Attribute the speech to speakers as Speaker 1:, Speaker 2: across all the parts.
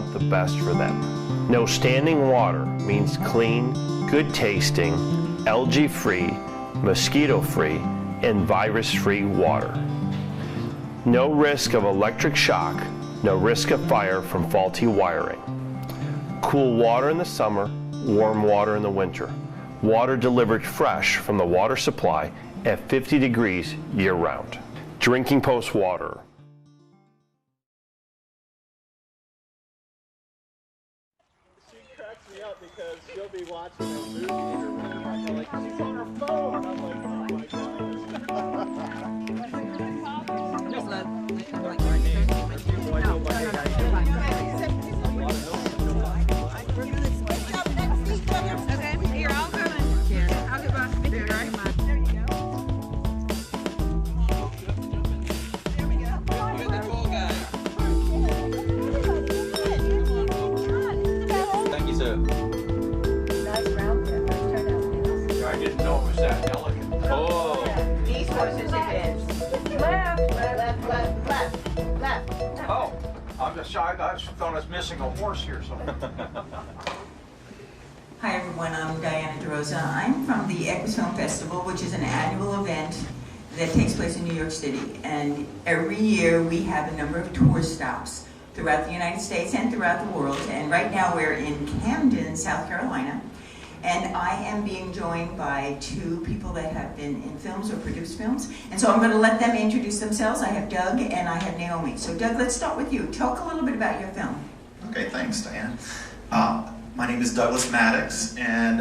Speaker 1: want the best for them. No standing water means clean, good tasting, algae-free, mosquito-free, and virus-free water. No risk of electric shock, no risk of fire from faulty wiring. Cool water in the summer, warm water in the winter. Water delivered fresh from the water supply at 50 degrees year-round. Drinking Post water.
Speaker 2: She cracks me up because she'll be watching a movie and you're like, she's on her phone. I'm like, oh my gosh.
Speaker 3: Just let okay, you're all coming. Yeah. I'll get back to you, right? There you go. There we go. You're the cool guy.
Speaker 4: Thank you, sir.
Speaker 5: Nice round there. Let's turn out.
Speaker 4: I didn't know it was that elegant. Oh.
Speaker 5: These horses are heads. Left, left, left, left, left.
Speaker 4: Oh. I'm just shy. I just thought I was missing a horse here. So.
Speaker 6: Hi everyone, I'm Diana DeRosa. I'm from the Equus Film Festival, which is an annual event that takes place in New York City. And every year we have a number of tour stops throughout the United States and throughout the world. And right now we're in Camden, South Carolina. And I am being joined by two people that have been in films or produced films. And so I'm going to let them introduce themselves. I have Doug and I have Naomi. So Doug, let's start with you. Talk a little bit about your film.
Speaker 7: Okay, thanks, Diane. My name is Douglas Maddox, and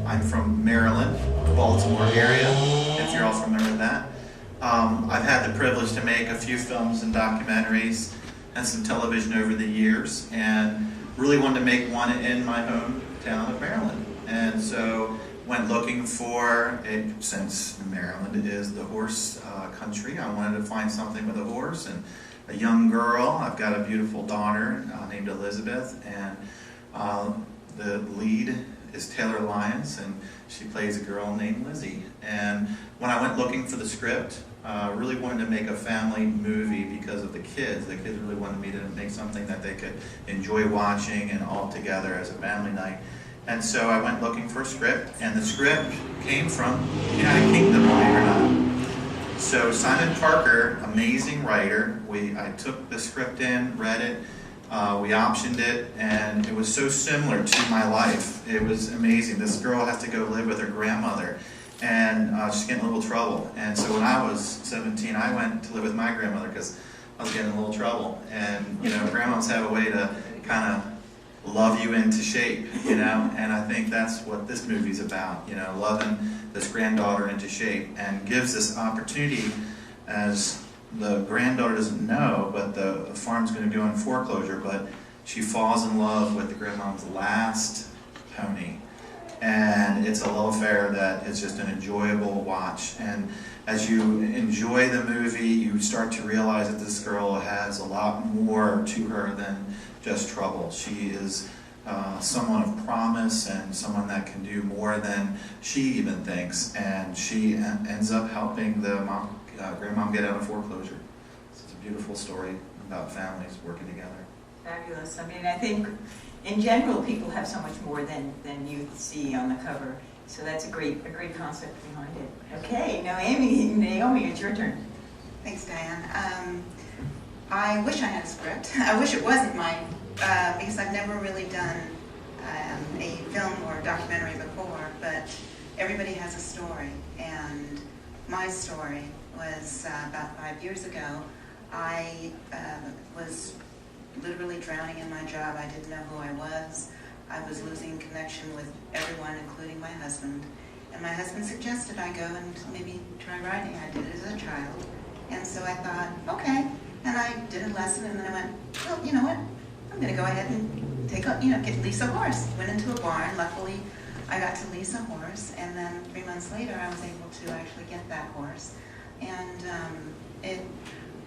Speaker 7: I'm from Maryland, the Baltimore area, if you're all familiar with that. I've had the privilege to make a few films and documentaries and some television over the years, and really wanted to make one in my hometown of Maryland. And so went looking for it, since Maryland is the horse country. I wanted to find something with a horse and a young girl. I've got a beautiful daughter named Elizabeth, and the lead is Taylor Lyons, and she plays a girl named Lizzie. And when I went looking for the script, really wanted to make a family movie because of the kids. The kids really wanted me to make something that they could enjoy watching and all together as a family night. And so I went looking for a script, and the script came from the United Kingdom, believe it or not. So Simon Parker, amazing writer, I took the script in, read it, we optioned it, and it was so similar to my life. It was amazing. This girl has to go live with her grandmother, and she's getting in a little trouble. And so when I was 17, I went to live with my grandmother because I was getting in a little trouble. And you know, grandmas have a way to kind of love you into shape, you know. And I think that's what this movie's about, you know, loving this granddaughter into shape, and gives this opportunity as the granddaughter doesn't know, but the farm's going to go in foreclosure, but she falls in love with the grandmom's last pony. And it's a love affair that is just an enjoyable watch. And as you enjoy the movie, you start to realize that this girl has a lot more to her than just trouble. She is someone of promise and someone that can do more than she even thinks. And she ends up helping the grandmom get out of foreclosure. It's a beautiful story about families working together.
Speaker 6: Fabulous. I mean, I think in general people have so much more than you see on the cover. So that's a great concept behind it. Okay, now Naomi, it's your turn.
Speaker 8: Thanks, Diane. I wish I had a script. I wish it wasn't mine, because I've never really done a film or documentary before, but everybody has a story, and my story was about 5 years ago. I was literally drowning in my job. I didn't know who I was. I was losing connection with everyone, including my husband. And my husband suggested I go and maybe try writing. I did it as a child. And so I thought, okay. And I did a lesson, and then I went, well, you know what? I'm going to go ahead and get lease a horse. Went into a barn. Luckily, I got to lease a horse. And then 3 months later, I was able to actually get that horse. And it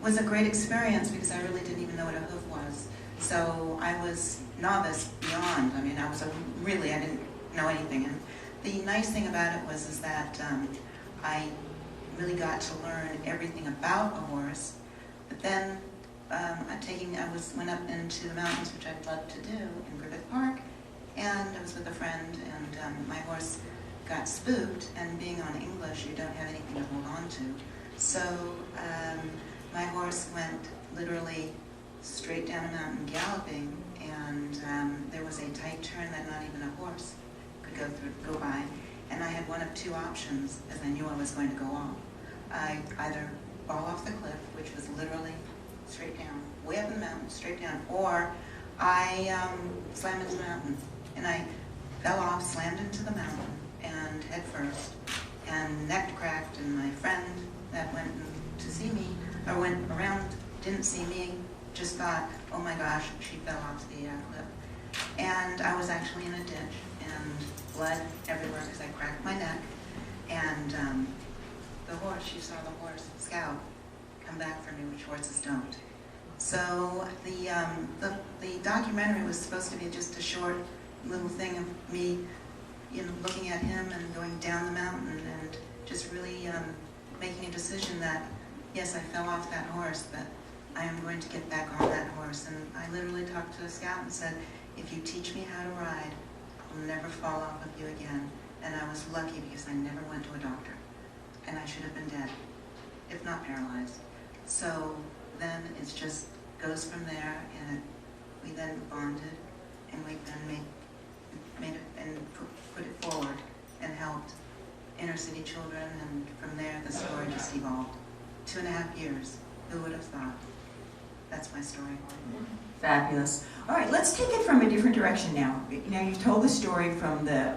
Speaker 8: was a great experience because I really didn't even know what a hoof was. So I was novice beyond. I mean, I didn't know anything. And the nice thing about it was that I really got to learn everything about a horse. But then went up into the mountains, which I'd love to do, in Griffith Park, and I was with a friend, and my horse got spooked, and being on English, you don't have anything to hold on to. So my horse went literally straight down a mountain galloping, and there was a tight turn that not even a horse could go by. And I had one of two options, as I knew I was going to go off. I either fall off the cliff, which was literally straight down, way up in the mountain, straight down, or I slammed into the mountain. And I fell off, slammed into the mountain, and head first, and neck cracked, and my friend that went to see me, or went around, didn't see me, just thought, oh my gosh, she fell off the cliff. And I was actually in a ditch, and blood everywhere because I cracked my neck. And the horse, you saw the horse, Scout, come back for me, which horses don't. So the documentary was supposed to be just a short little thing of me, looking at him and going down the mountain and just really making a decision that, yes, I fell off that horse, but I am going to get back on that horse. And I literally talked to a scout and said, if you teach me how to ride, I'll never fall off of you again. And I was lucky because I never went to a doctor. And I should have been dead, if not paralyzed. So then it just goes from there, and we then bonded, and we then made it and put it forward and helped inner city children, and from there the story just evolved. 2.5 years. Who would have thought? That's my story.
Speaker 6: Fabulous. All right, let's take it from a different direction now. Now you've told the story from the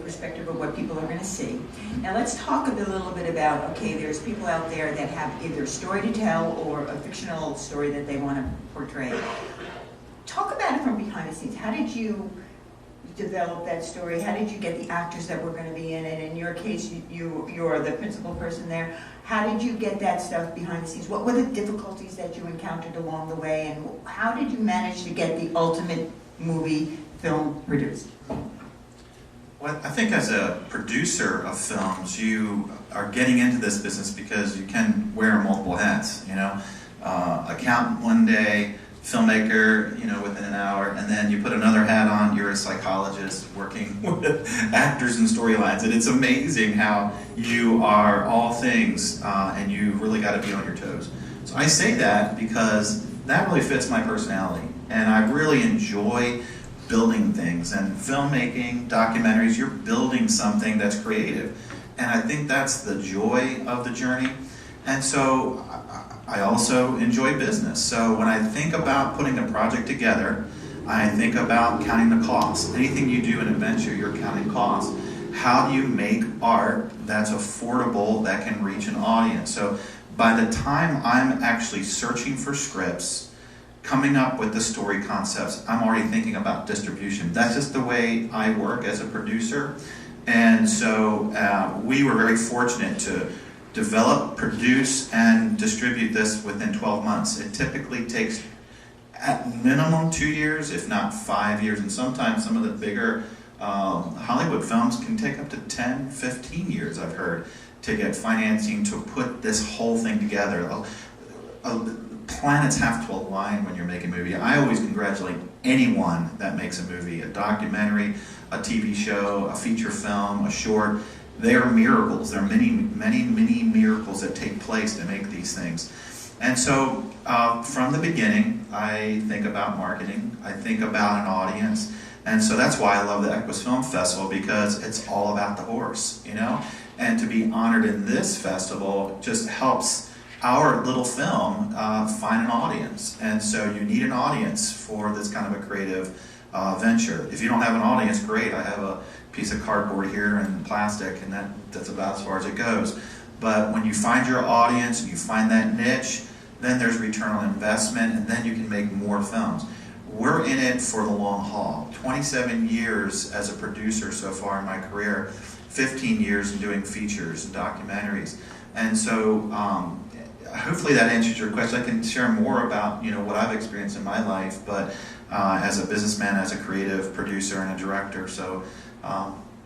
Speaker 6: perspective of what people are going to see. Now let's talk a little bit about, okay, there's people out there that have either a story to tell or a fictional story that they want to portray. Talk about it from behind the scenes. How did you develop that story? How did you get the actors that were going to be in it? In your case, you're the principal person there. How did you get that stuff behind the scenes? What were the difficulties that you encountered along the way, and how did you manage to get the ultimate movie film produced?
Speaker 7: Well, I think as a producer of films, you are getting into this business because you can wear multiple hats, accountant one day, filmmaker, within an hour, and then you put another hat on, you're a psychologist working with actors and storylines, and it's amazing how you are all things, and you really got to be on your toes. So I say that because that really fits my personality, and I really enjoy building things, and filmmaking, documentaries, you're building something that's creative, and I think that's the joy of the journey. And so I also enjoy business. So when I think about putting a project together, I think about counting the costs. Anything you do in a venture, you're counting costs. How do you make art that's affordable, that can reach an audience? So by the time I'm actually searching for scripts, coming up with the story concepts, I'm already thinking about distribution. That's just the way I work as a producer. And so we were very fortunate to develop, produce, and distribute this within 12 months. It typically takes at minimum 2 years, if not 5 years, and sometimes some of the bigger Hollywood films can take up to 10, 15 years, I've heard, to get financing to put this whole thing together. Planets have to align when you're making a movie. I always congratulate anyone that makes a movie, a documentary, a TV show, a feature film, a short. They are miracles. There are many, many, many miracles that take place to make these things. And so from the beginning, I think about marketing. I think about an audience. And so that's why I love the Equus Film Festival, because it's all about the horse, And to be honored in this festival just helps our little film find an audience. And so you need an audience for this kind of a creative venture. If you don't have an audience, great. I have a piece of cardboard here and plastic, and that's about as far as it goes. But when you find your audience and you find that niche, then there's return on investment, and then you can make more films. We're in it for the long haul. 27 years as a producer so far in my career, 15 years in doing features and documentaries. And so hopefully that answers your question. I can share more about what I've experienced in my life, but as a businessman, as a creative producer and a director. So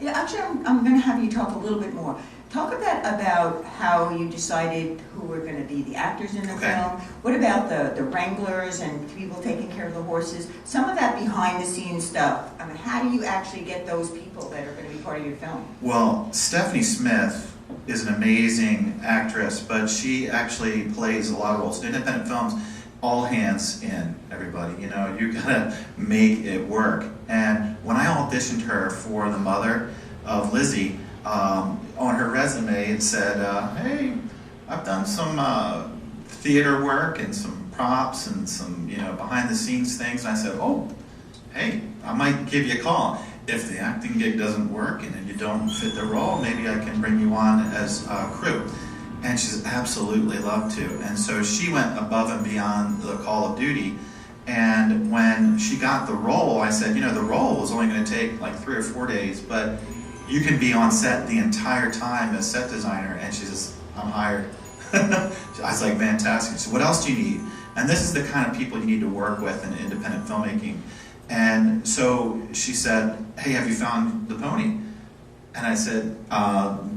Speaker 6: Yeah, actually, I'm going to have you talk a little bit more. Talk about how you decided who were going to be the actors in the film. What about the wranglers and people taking care of the horses? Some of that behind-the-scenes stuff. I mean, how do you actually get those people that are going to be part of your film?
Speaker 7: Well, Stephanie Smith is an amazing actress, but she actually plays a lot of roles. In independent films, all hands in, everybody. You know, you gotta make it work. And when I auditioned her for the mother of Lizzie, on her resume it said, hey, I've done some theater work and some props and some, you know, behind the scenes things. And I said, oh, hey, I might give you a call. If the acting gig doesn't work and you don't fit the role, maybe I can bring you on as crew. And she's absolutely loved to. And so she went above and beyond the call of duty. And when she got the role, I said, you know, the role was only going to take like 3 or 4 days, but you can be on set the entire time as set designer. And she says, I'm hired. I was like, fantastic. So what else do you need? And this is the kind of people you need to work with in independent filmmaking. And so she said, hey, have you found the pony? And I said,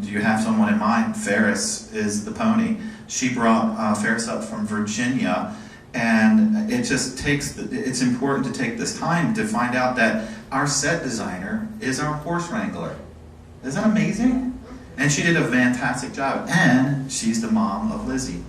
Speaker 7: do you have someone in mind? Ferris is the pony. She brought Ferris up from Virginia, and it just takes, it's important to take this time to find out that our set designer is our horse wrangler. Isn't that amazing? And she did a fantastic job. And she's the mom of Lizzie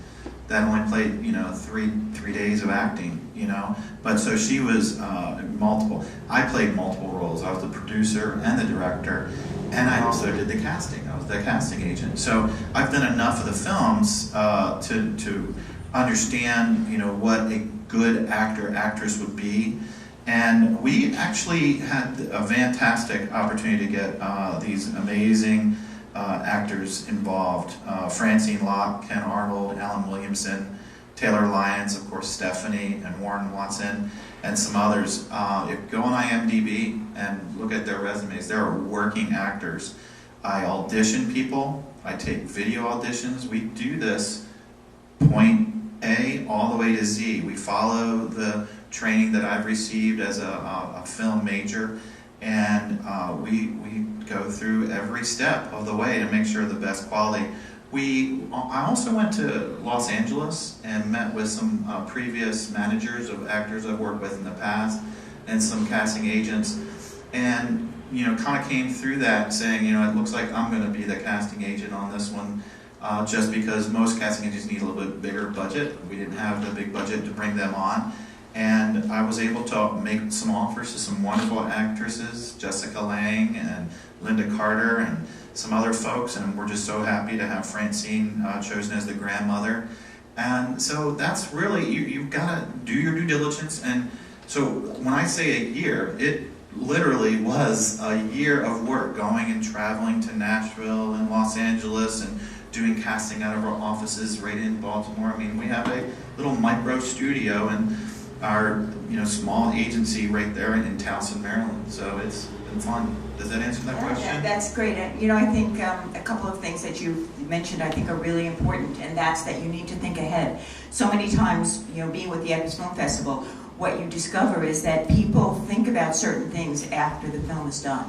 Speaker 7: that only played, you know, three days of acting, you know. But so she was multiple. I played multiple roles. I was the producer and the director, and I also did the casting. I was the casting agent. So I've done enough of the films to understand, you know, what a good actor, actress would be. And we actually had a fantastic opportunity to get these amazing actors involved. Francine Locke, Ken Arnold, Alan Williamson, Taylor Lyons, of course Stephanie, and Warren Watson, and some others. If go on IMDb and look at their resumes, they're working actors. I audition people, I take video auditions. We do this point A all the way to Z. We follow the training that I've received as a film major, and we go through every step of the way to make sure the best quality. I also went to Los Angeles and met with some previous managers of actors I've worked with in the past and some casting agents, and you know, kind of came through that saying, you know, it looks like I'm going to be the casting agent on this one, just because most casting agents need a little bit bigger budget. We didn't have the big budget to bring them on. And I was able to make some offers to some wonderful actresses, Jessica Lange and Linda Carter and some other folks, and we're just so happy to have Francine chosen as the grandmother. And so that's really, you've got to do your due diligence. And so when I say a year, it literally was a year of work, going and traveling to Nashville and Los Angeles and doing casting out of our offices right in Baltimore. I mean, we have a little micro studio and our, you know, small agency right there in Towson, Maryland. So it's been fun. Does that answer that question?
Speaker 6: Yeah, that's great. You know, I think a couple of things that you mentioned I think are really important, and that's that you need to think ahead. So many times, you know, being with the Equus Film Festival, what you discover is that people think about certain things after the film is done.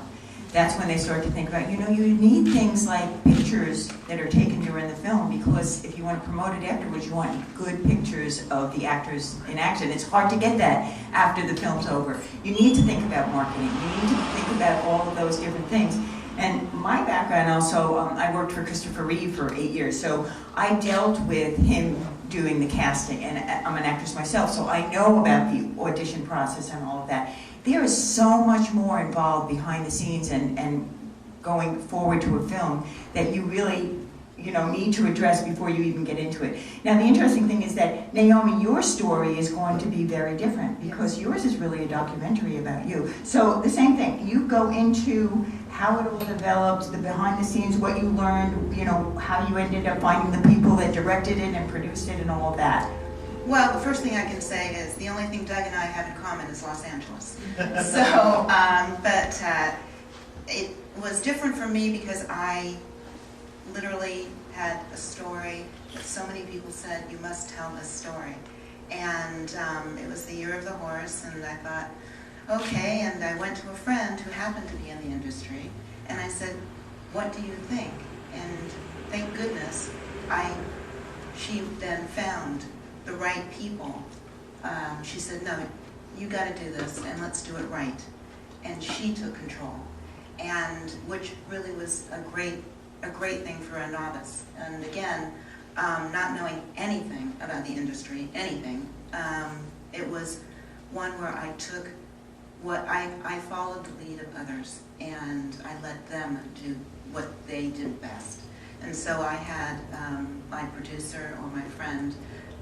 Speaker 6: That's when they start to think about, you know, you need things like pictures that are taken during the film, because if you want to promote it afterwards, you want good pictures of the actors in action. It's hard to get that after the film's over. You need to think about marketing. You need to think about all of those different things. And my background also, I worked for Christopher Reeve for 8 years, so I dealt with him doing the casting, and I'm an actress myself, so I know about the audition process and all of that. There is so much more involved behind the scenes and going forward to a film that you really, you know, need to address before you even get into it. Now, the interesting thing is that, Naomi, your story is going to be very different, because yours is really a documentary about you. So the same thing, you go into how it all developed, the behind the scenes, what you learned, you know, how you ended up finding the people that directed it and produced it and all of that.
Speaker 8: Well, the first thing I can say is the only thing Doug and I have in common is Los Angeles. So, but it was different for me because I literally had a story that so many people said, you must tell this story. And it was the year of the horse, and I thought, okay, and I went to a friend who happened to be in the industry, And I said, what do you think? And thank goodness, she then found the right people. She said, no, you got to do this, and let's do it right. And she took control, and which really was a great thing for a novice. And again, not knowing anything about the industry, anything, it was one where I took I followed the lead of others, and I let them do what they did best. And so I had my producer, or my friend,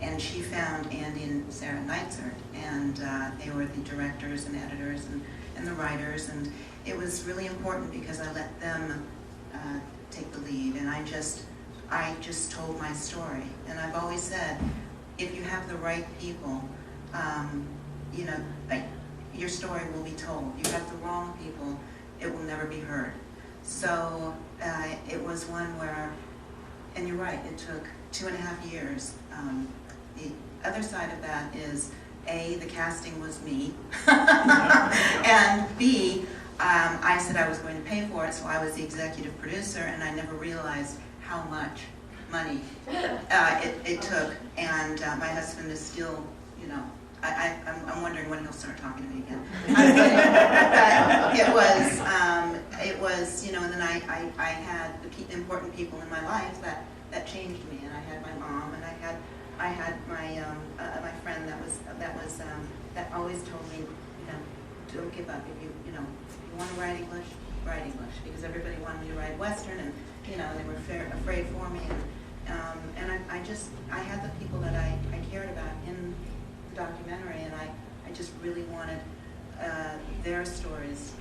Speaker 8: and she found Andy and Sarah Neitzer, and they were the directors and editors and the writers, and it was really important because I let them take the lead, and I just told my story. And I've always said, if you have the right people, you know, your story will be told. You have the wrong people, it will never be heard. So it was one where, and you're right, it took 2.5 years. The other side of that is, A, the casting was me, and B, I said I was going to pay for it, so I was the executive producer, and I never realized how much money it took. And my husband is still, you know, I'm wondering when he'll start talking to me again. But it was, you know, and then I had the important people in my life that changed me, and I had my mom, and I had my my friend that always told me, you know, don't give up. If you want to write English, because everybody wanted me to write Western, and you know, they were afraid for me, and I had the people that I cared about in the documentary, and I just really wanted their stories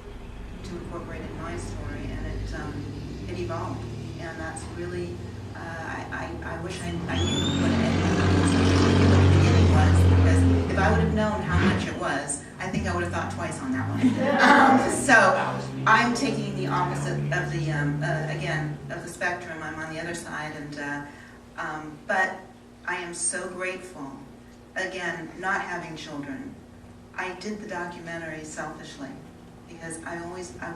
Speaker 8: to incorporate in my story, and it evolved, and that's really I wish I knew what the beginning was, because if I would have known how much it was, I think I would have thought twice on that one. So I'm taking the opposite of the again of the spectrum. I'm on the other side, and but I am so grateful. Again, not having children, I did the documentary selfishly because I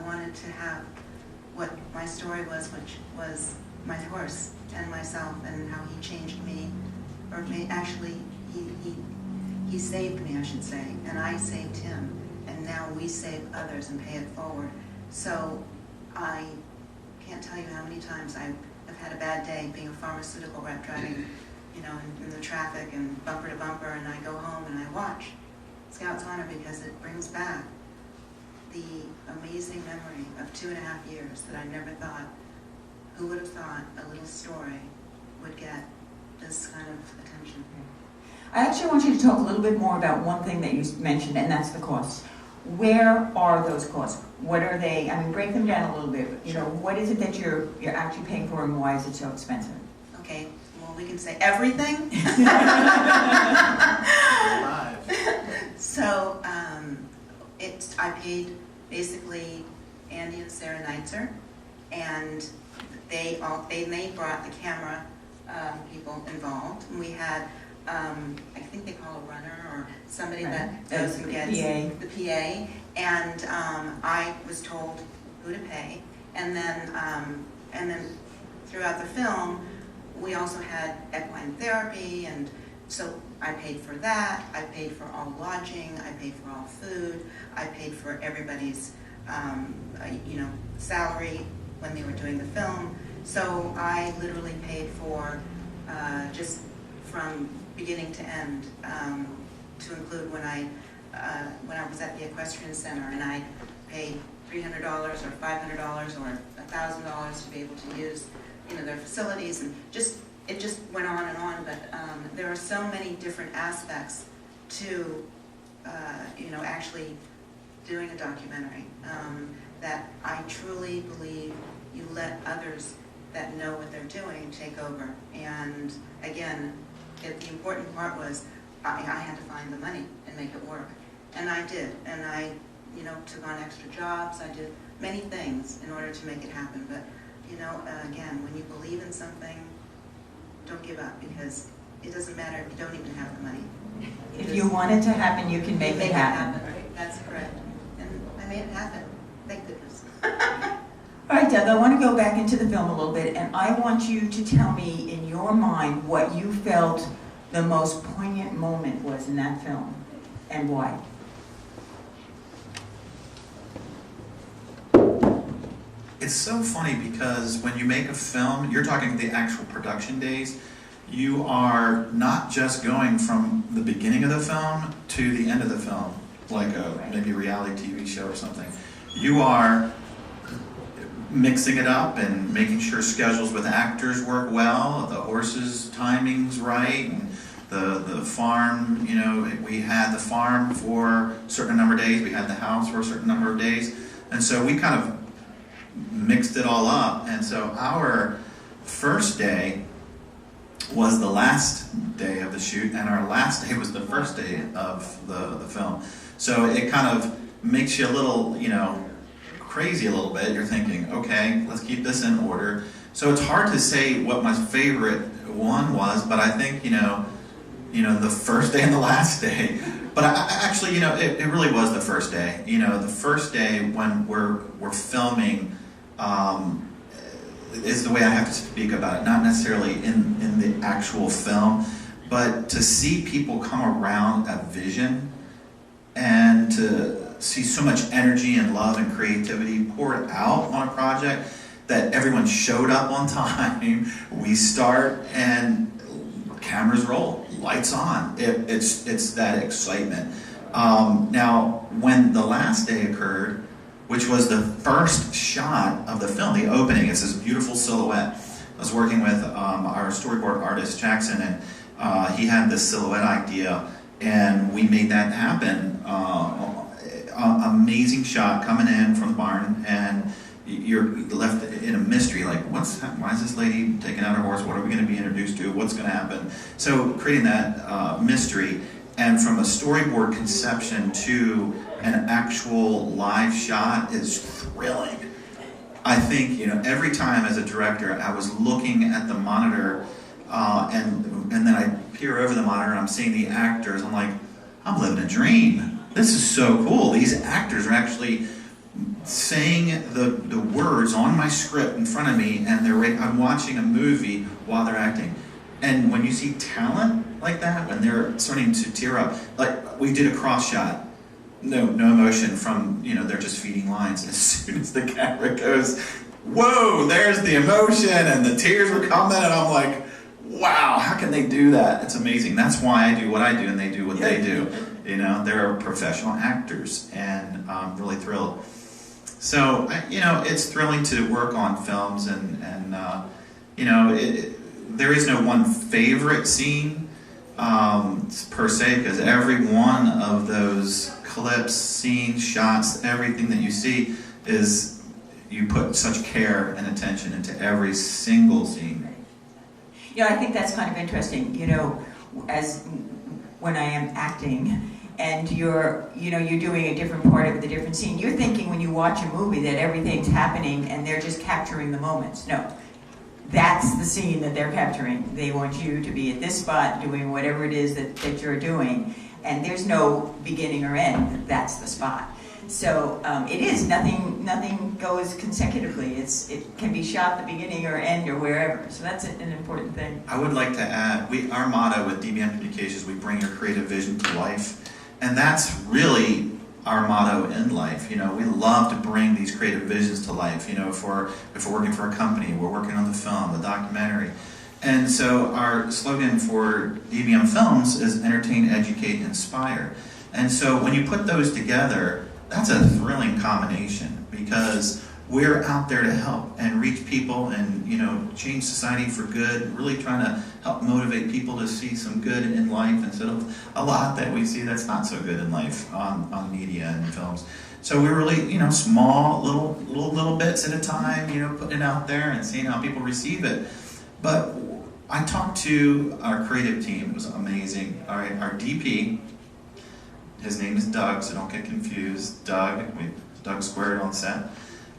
Speaker 8: wanted to have what my story was, which was my horse and myself, and how he changed me, or actually he saved me, I should say, and I saved him, and now we save others and pay it forward. So I can't tell you how many times I've had a bad day being a pharmaceutical rep, driving, you know, in the traffic and bumper to bumper, and I go home and I watch Scout's Honor because it brings back the amazing memory of 2.5 years that I never thought. Who would have thought a little story would get this kind of attention?
Speaker 6: I actually want you to talk a little bit more about one thing that you mentioned, and that's the costs. Where are those costs? What are they? I mean, break them down a little bit. You know, what is it that you're actually paying for, and why is it so expensive?
Speaker 8: Okay, well, we can say everything. So I paid basically Andy and Sarah Neitzer, and they brought the camera people involved, and we had I think they call a runner or somebody that goes and gets the PA, and I was told who to pay, and then throughout the film we also had equine therapy, and so I paid for that. I paid for all lodging. I paid for all food. I paid for everybody's you know, salary when they were doing the film. So I literally paid for just from beginning to end, to include when I was at the Equestrian Center, and I paid $300 or $500 or $1,000 to be able to use, you know, their facilities, and it just went on and on. But there are so many different aspects to you know, actually doing a documentary, that I truly believe you let others that know what they're doing take over. And again, the important part was I had to find the money and make it work, and I did. And I, you know, took on extra jobs. I did many things in order to make it happen. But you know, again, when you believe in something, don't give up, because it doesn't matter if you don't even have the money.
Speaker 6: If you want it to happen, you can make it happen.
Speaker 8: Right? That's correct. And I made it happen. Thank goodness.
Speaker 6: All right, right, Doug, I want to go back into the film a little bit, and I want you to tell me in your mind what you felt the most poignant moment was in that film, and why.
Speaker 7: It's so funny because when you make a film, you're talking the actual production days, you are not just going from the beginning of the film to the end of the film, like maybe a reality TV show or something. You are mixing it up and making sure schedules with actors work well, the horses' timing's right, and the farm, you know, we had the farm for a certain number of days, we had the house for a certain number of days, and so we kind of mixed it all up. And so our first day was the last day of the shoot, and our last day was the first day of the film. So it kind of makes you a little, you know, crazy a little bit. You're thinking, okay, let's keep this in order. So it's hard to say what my favorite one was, but I think, you know, the first day and the last day. But I actually, you know, it really was the first day. You know, the first day when we're filming is the way I have to speak about it. Not necessarily in the actual film, but to see people come around a vision and to see so much energy and love and creativity poured out on a project that everyone showed up on time. We start and cameras roll, lights on. It's that excitement. Now, when the last day occurred, which was the first shot of the film, the opening, it's this beautiful silhouette. I was working with our storyboard artist, Jackson, and he had this silhouette idea, and we made that happen. Amazing shot coming in from the barn, and you're left in a mystery, like, why is this lady taking out her horse? What are we going to be introduced to? What's going to happen? So creating that mystery, and from a storyboard conception to an actual live shot is thrilling. I think, you know, every time as a director, I was looking at the monitor, and then I peer over the monitor and I'm seeing the actors. I'm like, I'm living a dream. This is so cool. These actors are actually saying the words on my script in front of me, and I'm watching a movie while they're acting. And when you see talent like that, when they're starting to tear up, like we did a cross shot, no emotion from, you know, they're just feeding lines. As soon as the camera goes, whoa, there's the emotion, and the tears were coming, and I'm like, wow, how can they do that? It's amazing. That's why I do what I do, and they do what they do. You know, they're professional actors, and I'm really thrilled. So, you know, it's thrilling to work on films, and you know, there is no one favorite scene per se, because every one of those clips, scenes, shots, everything that you see is, you put such care and attention into every single scene.
Speaker 6: You know, I think that's kind of interesting, you know, as when I am acting, and you're doing a different part of the different scene, you're thinking when you watch a movie that everything's happening and they're just capturing the moments. No, that's the scene that they're capturing. They want you to be at this spot doing whatever it is that you're doing, and there's no beginning or end. That's the spot. So it is, nothing goes consecutively. It can be shot at the beginning or end or wherever. So that's an important thing.
Speaker 7: I would like to add, our motto with DBM Communications, we bring your creative vision to life. And that's really our motto in life. You know, we love to bring these creative visions to life. You know, if we're working for a company, we're working on the film, the documentary. And so our slogan for DBM Films is entertain, educate, inspire. And so when you put those together, that's a thrilling combination, because we're out there to help and reach people and, you know, change society for good, really trying to help motivate people to see some good in life instead of a lot that we see that's not so good in life on media and films. So we're really, you know, small, little bits at a time, you know, putting it out there and seeing how people receive it. But I talked to our creative team. It was amazing. All right, our DP, his name is Doug, so don't get confused. Doug squared on set.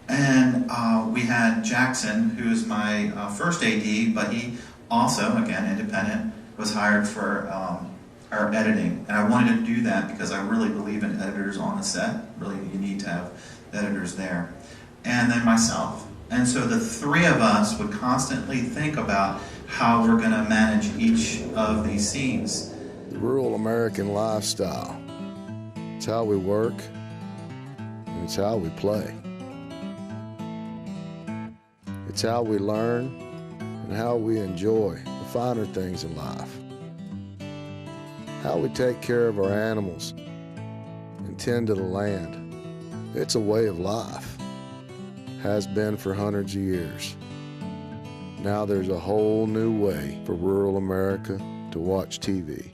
Speaker 7: And we had Jackson, who's my first AD, but he also, again, independent, was hired for our editing. And I wanted to do that because I really believe in editors on the set. Really, you need to have editors there. And then myself. And so the three of us would constantly think about how we're going to manage each of these scenes.
Speaker 9: The rural American lifestyle. It's how we work, and it's how we play. It's how we learn and how we enjoy the finer things in life. How we take care of our animals and tend to the land. It's a way of life. Has been for hundreds of years. Now there's a whole new way for rural America to watch TV.